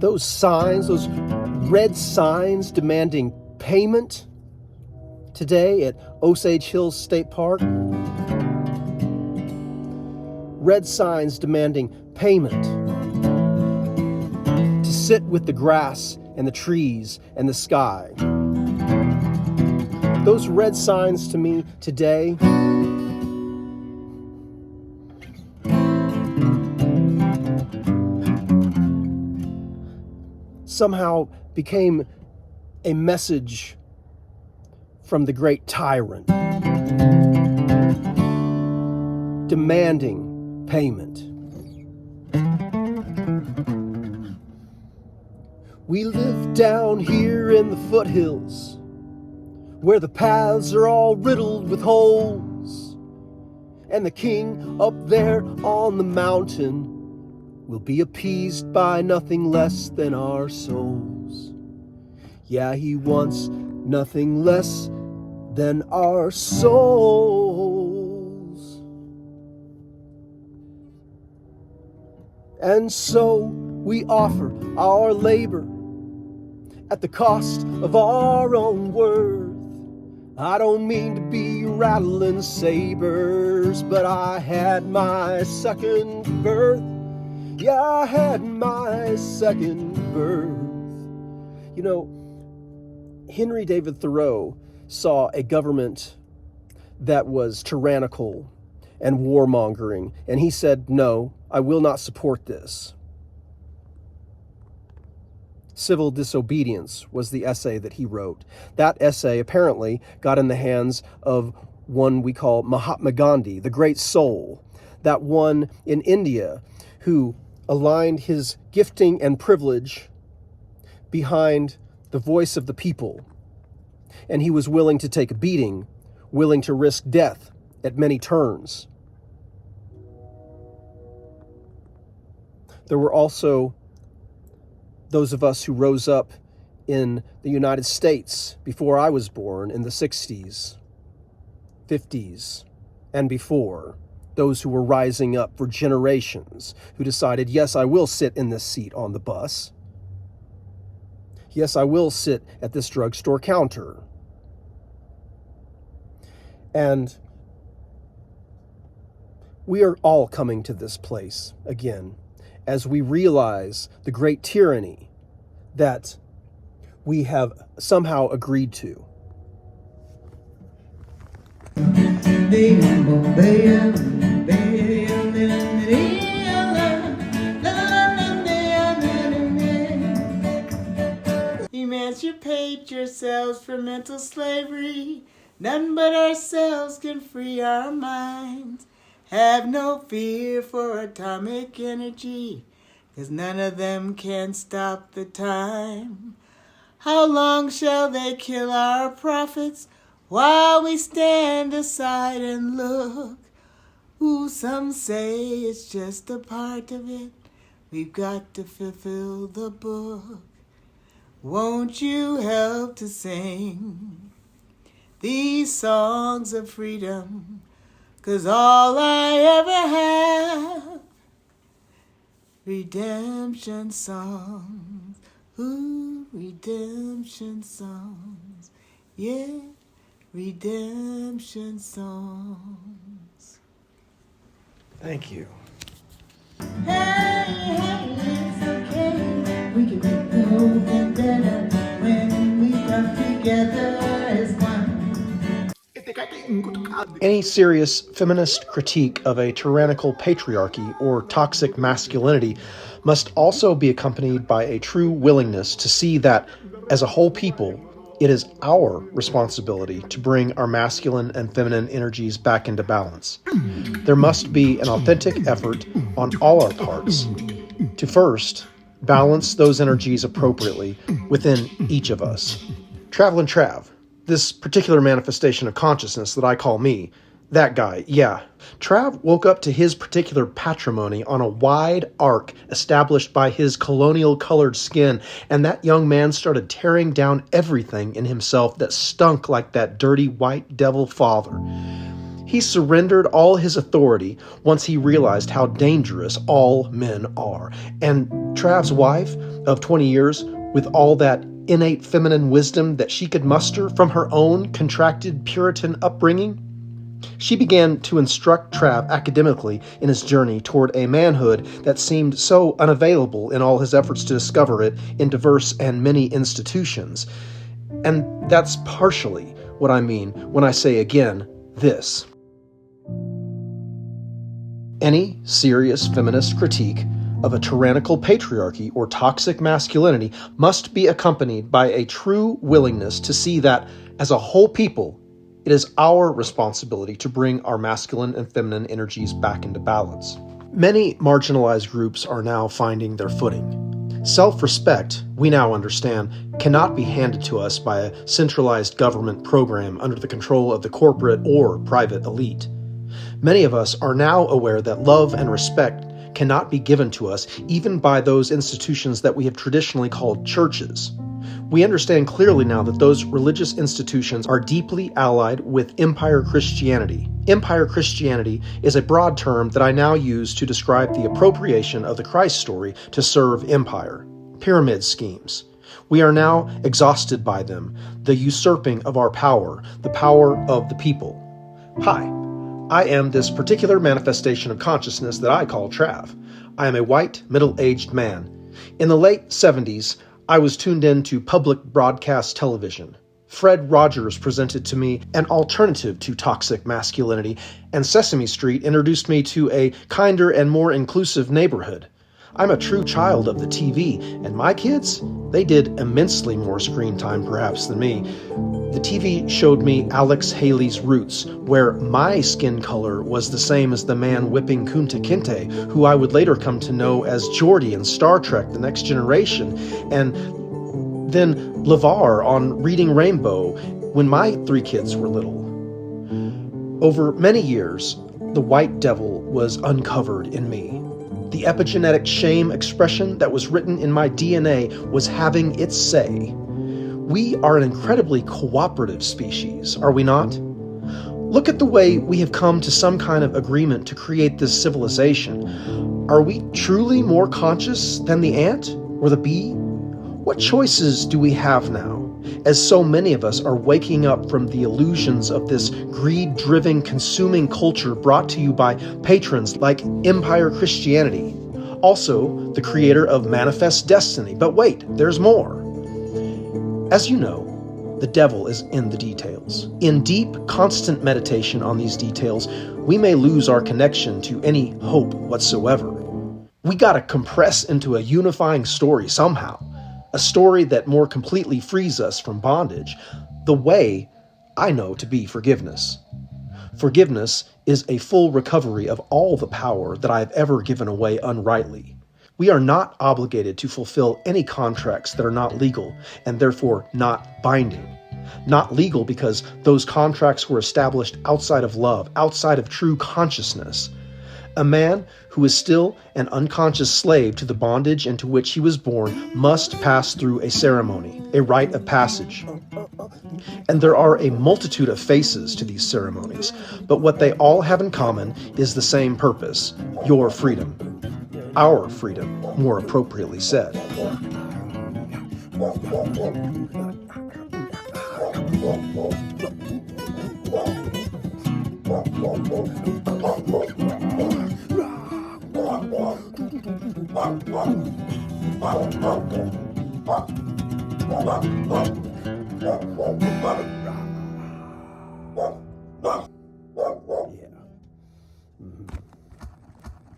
those signs, those red signs demanding payment today at Osage Hills State Park. Red signs demanding payment to sit with the grass and the trees and the sky. Those red signs to me today somehow became a message from the great tyrant demanding payment. We live down here in the foothills where the paths are all riddled with holes, and the king up there on the mountain will be appeased by nothing less than our souls. Yeah, he wants nothing less than our souls. And so we offer our labor at the cost of our own worth. I don't mean to be rattling sabers, but I had my second birth. Yeah, I had my second birth. You know, Henry David Thoreau saw a government that was tyrannical and warmongering, and he said, "No, I will not support this." Civil Disobedience was the essay that he wrote. That essay apparently got in the hands of one we call Mahatma Gandhi, the great soul, that one in India who aligned his gifting and privilege behind the voice of the people. And he was willing to take a beating, willing to risk death at many turns. There were also those of us who rose up in the United States before I was born in the 60s, 50s, and before. Those who were rising up for generations, who decided, yes, I will sit in this seat on the bus. Yes, I will sit at this drugstore counter. And we are all coming to this place again as we realize the great tyranny that we have somehow agreed to. Emancipate yourselves from mental slavery. None but ourselves can free our minds. Have no fear for atomic energy, 'cause none of them can stop the time. How long shall they kill our prophets while we stand aside and look? Ooh, some say it's just a part of it. We've got to fulfill the book. Won't you help to sing these songs of freedom? 'Cause all I ever have, redemption songs. Ooh, redemption songs. Yeah, redemption songs. Thank you. Hey, it's okay. We can make the whole thing better when we come together as one. Any serious feminist critique of a tyrannical patriarchy or toxic masculinity must also be accompanied by a true willingness to see that, as a whole people, it is our responsibility to bring our masculine and feminine energies back into balance. There must be an authentic effort on all our parts to first balance those energies appropriately within each of us. Travelin' Trav, this particular manifestation of consciousness that I call me, that guy, yeah. Trav woke up to his particular patrimony on a wide arc established by his colonial-colored skin, and that young man started tearing down everything in himself that stunk like that dirty white devil father. He surrendered all his authority once he realized how dangerous all men are. And Trav's wife of 20 years, with all that innate feminine wisdom that she could muster from her own contracted Puritan upbringing, she began to instruct Trav academically in his journey toward a manhood that seemed so unavailable in all his efforts to discover it in diverse and many institutions. And that's partially what I mean when I say again this. Any serious feminist critique of a tyrannical patriarchy or toxic masculinity must be accompanied by a true willingness to see that, as a whole people, it is our responsibility to bring our masculine and feminine energies back into balance. Many marginalized groups are now finding their footing. Self-respect, we now understand, cannot be handed to us by a centralized government program under the control of the corporate or private elite. Many of us are now aware that love and respect cannot be given to us even by those institutions that we have traditionally called churches. We understand clearly now that those religious institutions are deeply allied with Empire Christianity. Empire Christianity is a broad term that I now use to describe the appropriation of the Christ story to serve empire. Pyramid schemes. We are now exhausted by them, the usurping of our power, the power of the people. Hi, I am this particular manifestation of consciousness that I call Trav. I am a white, middle-aged man. In the late 70s, I was tuned in to public broadcast television. Fred Rogers presented to me an alternative to toxic masculinity, and Sesame Street introduced me to a kinder and more inclusive neighborhood. I'm a true child of the TV, and my kids, they did immensely more screen time perhaps than me. The TV showed me Alex Haley's Roots, where my skin color was the same as the man whipping Kunta Kinte, who I would later come to know as Geordi in Star Trek: The Next Generation, and then LeVar on Reading Rainbow when my 3 kids were little. Over many years, the white devil was uncovered in me. The epigenetic shame expression that was written in my DNA was having its say. We are an incredibly cooperative species, are we not? Look at the way we have come to some kind of agreement to create this civilization. Are we truly more conscious than the ant or the bee? What choices do we have now, as so many of us are waking up from the illusions of this greed-driven consuming culture brought to you by patrons like Empire Christianity, also the creator of Manifest Destiny. But wait, there's more. As you know, the devil is in the details. In deep, constant meditation on these details, we may lose our connection to any hope whatsoever. We gotta compress into a unifying story somehow. A story that more completely frees us from bondage, the way I know to be forgiveness. Forgiveness is a full recovery of all the power that I have ever given away unrightly. We are not obligated to fulfill any contracts that are not legal and therefore not binding. Not legal because those contracts were established outside of love, outside of true consciousness. A man who is still an unconscious slave to the bondage into which he was born must pass through a ceremony, a rite of passage. And there are a multitude of faces to these ceremonies, but what they all have in common is the same purpose: your freedom. Our freedom, more appropriately said.